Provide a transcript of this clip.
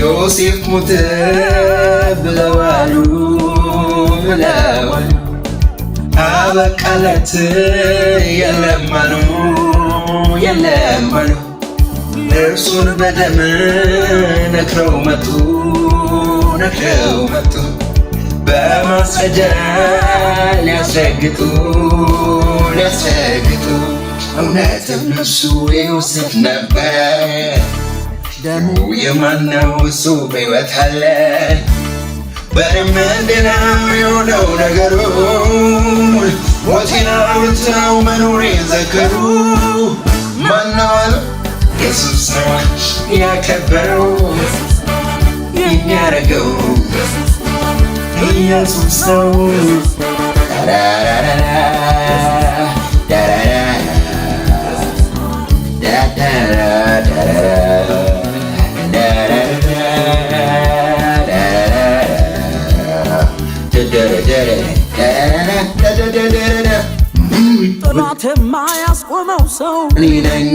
ዮሴፍ ሞተ ብለዋሉ አበቃለት የለም አሉ እርሱን በደም ነክረው መጡ በማስረጃ ሊያስረግጡ እውነትም እሱ ዮሴፍ ነበር። ደሙ የማነው? እሱ በሕይወት አለ። በምንድነው የሆነው ነገሩ? ሞቴን አውርተው መኖሬን ዘከሩ። ማነው አሉ? ኢየሱስ ነው ያከበረው የሚያረገው ኢየሱስ ነው። ጠላት የማያስቆመው ሰው እኔ ነኝ።